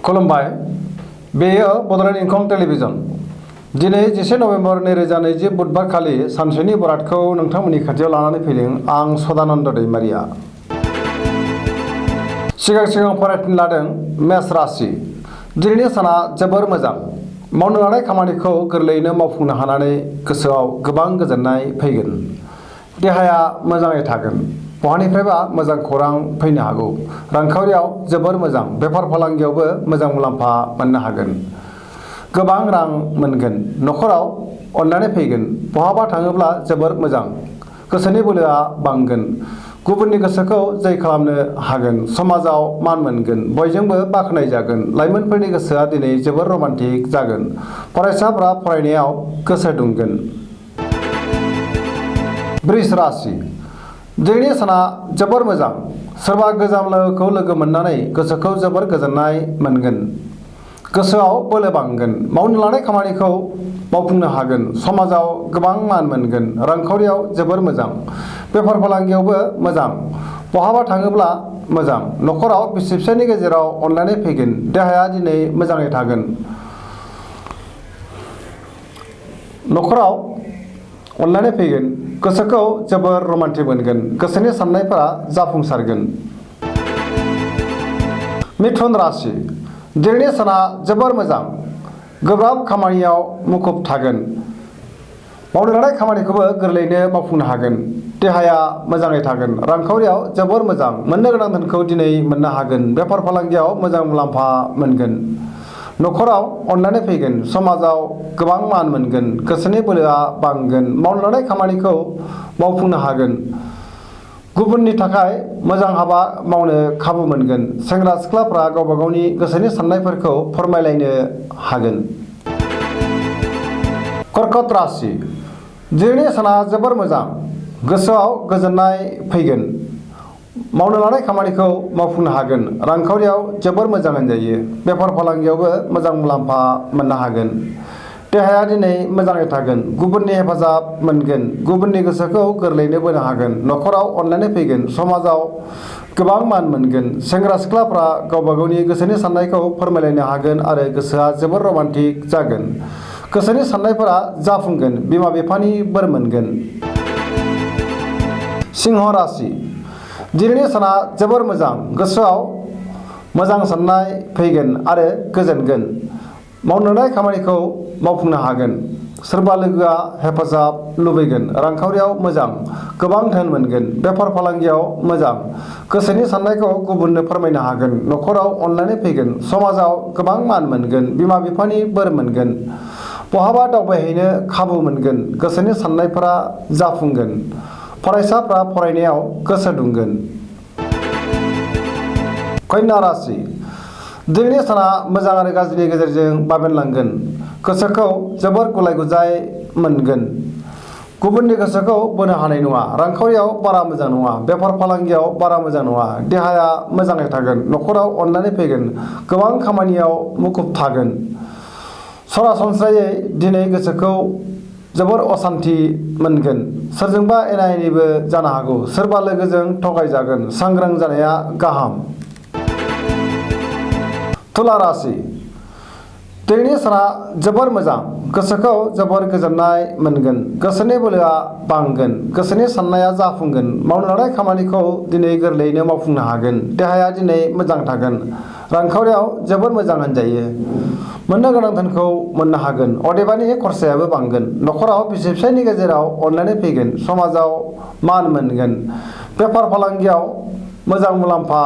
खुलुमबाय बेयो बड'लेण्ड इंखं टेलिभिजन दिनै 10 नभेम्बर 2020 बुधबार खालि सानसेनि बरादखौ नोंथांमोननि खाथियाव लानानै फैदों आं सदानन्द दैमारिया। सिगां फरायफिन लादों मेष राशि। दिनैनि साना जोबोर मोजां। मावनो लानाय खामानिखौ गोरलैयैनो मावफुंनो हानानै गोसोआव गोबां गोजोननाय फैगोन। देहाया मोजाङै थागोन। बहानिफ्रायबा मोजां खौरां फैनो हागौ। रांखावरियाव जोबोर मोजां। बेफार फालांगियावबो मोजां मुलाम्फा मोननो हागोन। गोबां रां मोनगोन। न'खराव अननानै फैगोन। बहाबा थाङोब्ला जोबोर मोजां। गोसोनि बोलोआ बांगोन। गुबुननि गोसोखौ जै खालामनो हागोन। समाजाव मान मोनगोन। बयजोंबो बाख्नाय जागोन। लाइमोनफोरनि गोसोआ दिनै जोबोर रमान्टिक जागोन। फरायसाफ्रा फरायनायाव गोसो दुंगोन। वृष राशि। दिनैनि साना जोबोर मोजां। सोरबा गोजाम लोगोखौ लोगो मोननानै गोसोखौ जोबोर गोजोननाय मोनगोन। गोसोआव बोलो बांगोन। मावनो लानाय खामानिखौ मावफुंनो हागोन। समाजाव गोबां मान मोनगोन। रांखावरियाव जोबोर मोजां। बेफार फालांगियावबो मोजां। बहाबा थाङोब्ला मोजां। न'खराव बिसि फिसायनि गेजेराव अनलायनाय फैगोन। देहाया दिनै मोजाङै थागोन। न'खराव अनलायनाय फैगोन। गोसोखौ जोबोर रमान्टिक मोनगोन। गोसोनि साननायफोरा जाफुंसारगोन। मिथुन राशि। दिनैनि साना जोबोर मोजां। गोब्राब खामानियाव मुखुब थागोन। मावनो लानाय खामानिखौबो गोरलैयैनो मावफुंनो हागोन। देहाया मोजाङै थागोन। रांखावरियाव जोबोर मोजां। मोननो गोनां धोनखौ दिनै मोननो हागोन। बेफार फालांगियाव मोजां मुलाम्फा मोनगोन। न'खराव अननानै फैगोन। समाजाव गोबां मान मोनगोन। गोसोनि बोलोआ बांगोन। मावनो लानाय खामानिखौ मावफुंनो हागोन। गुबुननि थाखाय मोजां हाबा मावनो खाबु मोनगोन। सेंग्रा सिख्लाफ्रा गावबा गावनि गोसोनि साननायफोरखौ फोरमायलायनो हागोन। कर्कट राशि। दिनैनि साना जोबोर मोजां। गोसोआव गोजोननाय फैगोन। मावनो लानाय खामानिखौ मावफुंनो हागोन। रांखावरियाव जोबोर मोजां होनजायो। बेफार फालांगियावबो मोजां मुलाम्फा मोननो हागोन। देहाया दिनै मोजाङै थागोन। गुबुननि हेफाजाब मोनगोन। गुबुननि गोसोखौ गोरलैयैनो बोनो हागोन। न'खराव अनलायनाय फैगोन। समाजाव गोबां मान मोनगोन। सेंग्रा सिख्लाफ्रा गावबा गावनि गोसोनि साननायखौ फोरमायलायनो हागोन आरो गोसोआ जोबोर रमान्टिक जागोन। गोसोनि साननायफोरा जाफुंगोन। बिमा बिफानि बोर मोनगोन। सिंह राशि। दिनैनि साना जोबोर मोजां। गोसोआव मोजां साननाय फैगोन आरो गोजोनगोन। मावनो लानाय खामानिखौ मावफुंनो हागोन। सोरबा लोगोआ हेफाजाब लुबैगोन। रांखावरियाव मोजां। गोबां धोन मोनगोन। बेफार फालांगियाव मोजां। गोसोनि साननायखौ गुबुननो फोरमायनो हागोन। न'खराव अनलायनाय फैगोन। समाजाव गोबां मान मोनगोन। बिमा बिफानि बोर मोनगोन। बहाबा दावबायहैनो खाबु मोनगोन। गोसोनि साननायफोरा जाफुंगोन। फरायसाफ्रा फरायनायाव गोसो दुंगोन। कन्या राशि। दिनैनि साना मोजां आरो गाज्रिनि गेजेरजों बाबेनलांगोन। गोसोखौ जोबोर गुलाय गुजाय मोनगोन। गुबुननि गोसोखौ बोनो हानाय नङा। रांखावरियाव बारा मोजां नङा। बेफार फालांगियाव बारा मोजां नङा। देहाया मोजाङै थागोन। न'खराव अननानै फैगोन। गोबां खामानियाव मुखुब थागोन। सरासनस्रायै दिनै गोसोखौ जोबोर असान्थि मोनगोन। सोरजोंबा एना एनिबो जानो हागौ। सोरबा लोगोजों थगायजागोन। सांग्रां जानाया गाहाम। तुला राशि। दिनैनि साना जोबोर मोजां। गोसोखौ जोबोर गोजोननाय मोनगोन। गोसोनि बोलोआ बांगोन। गोसोनि साननाया जाफुंगोन। मावनो लानाय खामानिखौ दिनै गोरलैयैनो मावफुंनो हागोन। देहाया दिनै मोजां थागोन। रांखावरियाव जोबोर मोजां होनजायो। मोननो गोनां धोनखौ मोननो हागोन। अदेबानि खरसायाबो बांगोन। न'खराव बिसि फिसायनि गेजेराव अनलायनाय फैगोन। समाजाव मान मोनगोन। बेफार फालांगियाव मोजां मुलाम्फा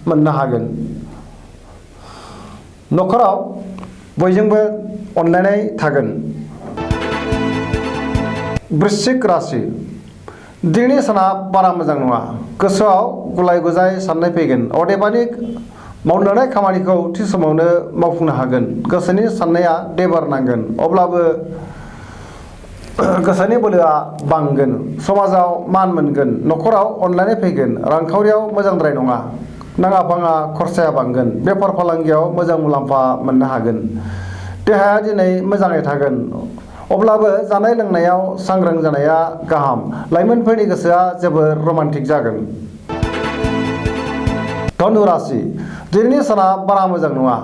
मोननो हागोन। न'खराव बयजोंबो अनलायनाय थागोन। वृश्चिक राशि। दिनैनि साना बारा मोजां नङा। गोसोआव गुलाय गुजाय साननाय फैगोन। अदेबानि मावनो लानाय खामानिखौ थि समावनो मावफुंनो हागोन। गोसोनि साननाया देबार नांगोन। अब्लाबो गोसोनि बोलोआ बांगोन। समाजाव मान मोनगोन। न'खराव अनलायनाय फैगोन। रांखावरियाव मोजांद्राय नङा। नाङा फाङा खरसाया बांगोन। बेफार फालांगियाव मोजां मुलाम्फा मोननो हागोन। देहाया दिनै मोजाङै थागोन। अब्लाबो जानाय लोंनायाव सांग्रां जानाया गाहाम। लाइमोनफोरनि गोसोआ जोबोर रमान्टिक जागोन। धनु राशि। दिनैनि साना बारा मोजां नङा।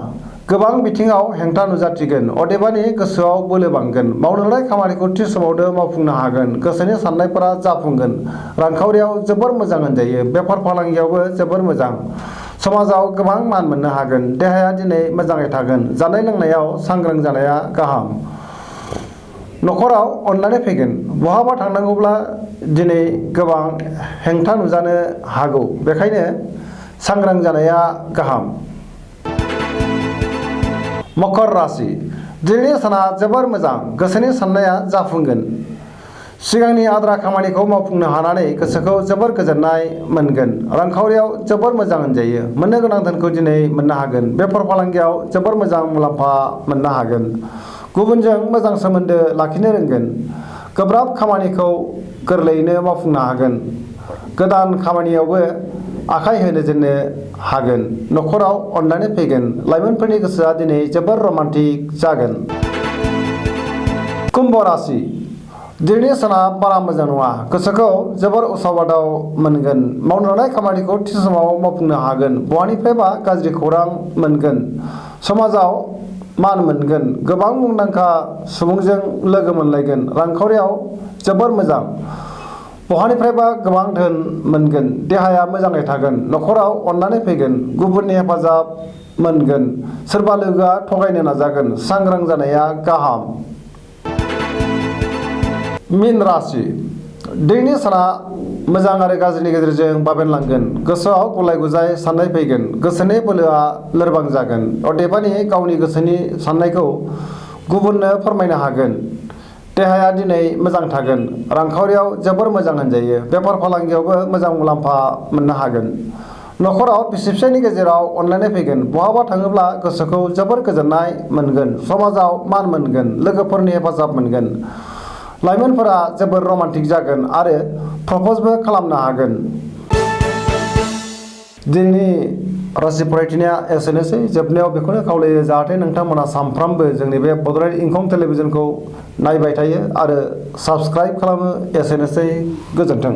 गोबां बिथिङाव हेंथा नुजाथिगोन। अदेबानि गोसोआव बोलो बांगोन। मावनो लानाय खामानिखौ थि समावनो मावफुंनो हागोन। गोसोनि साननायफोरा जाफुंगोन। रांखावरियाव जोबोर मोजां होनजायो। बेफार फालांगियावबो जोबोर मोजां। समाजाव गोबां मान मोननो हागोन। देहाया दिनै मोजाङै थागोन। जानाय लोंनायाव सांग्रां जानाया गाहाम। न'खराव अननानै फैगोन। बहाबा थांनांगौब्ला दिनै गोबां हेंथा नुजानो हागौ। बेखायनो सांग्रां जानाया गाहाम। मकर राशि दिनैनि साना जोबोर मोजां। गोसोनि साननाया जाफुंगोन। सिगांनि आद्रा खामानिखौ मावफुंनो हानानै गोसोखौ जोबोर गोजोननाय मोनगोन। रांखावरियाव जोबोर मोजां होनजायो। मोननो गोनां धोनखौ दिनै मोननो हागोन। बेफार फालांगियाव जोबोर मोजां मुलाम्फा मोननो हागोन। गुबुनजों मोजां सोमोन्दो लाखिनो रोंगोन। गोब्राब खामानिखौ गोरलैयैनो मावफुंनो हागोन। गोदान खामानियावबो आखाइ होजेननो हागोन। न'खराव अननानै फैगोन। लाइमोनफोरनि गोसोआ दिनै जोबोर रमान्टिक जागोन। कुम्भ राशि दिनैनि साना बारा मोजां नङा। गोसोखौ जोबोर उसाव-बादाव मोनगोन। मावनो लानाय खामानिखौ थि समाव मावफुंनो हागोन। बहानिफ्रायबा गाज्रि खौरां मोनगोन। समाजाव मान मोनगोन। गोबां मुंदांखा सुबुंजों लोगो मोनलायगोन। रांखावरियाव जोबोर मोजां। बहानिफ्रायबा गोबां धोन मोनगोन। देहाया मोजाङै थागोन। न'खराव अननानै फैगोन। गुबुननि हेफाजाब मोनगोन। सोरबा लोगोआ थगायनो नाजागोन। सांग्रां जानाया गाहाम। मीन राशि दिनैनि साना मोजां आरो गाज्रिनि गेजेरजों बाबेनलांगोन। गोसोआव गुलाय-गुजाय साननाय फैगोन। गोसोनि बोलोआ लोरबां जागोन। अदेबानि गावनि गोसोनि साननायखौ गुबुननो फोरमायनो हागोन। देहाया दिनै मोजां थागोन। रांखावरियाव जोबोर मोजां होनजायो। बेफार फालांगियावबो मोजां मुलाम्फा मोननो हागोन। न'खराव बिसि-फिसायनि गेजेराव अनलायनाय फैगोन। बहाबा थाङोब्ला गोसोखौ जोबोर गोजोननाय मोनगोन। समाजाव मान मोनगोन। लोगोफोरनि हेफाजाब मोनगोन। लाइमोनफोरा जोबोर रमान्टिक जागोन आरो प्रप'जबो खालामनो हागोन। दिनैनि राशि फरायथिनाया एसेनोसै। जोबनायाव बेखौनो खावलायो जाहाथे नोंथांमोना सानफ्रामबो जोंनि बे बड'लेण्ड इंखं टेलिभिजनखौ नायबाय थायो आरो साबस्क्राइब खालामो। एसेनोसै। गोजोन्थों।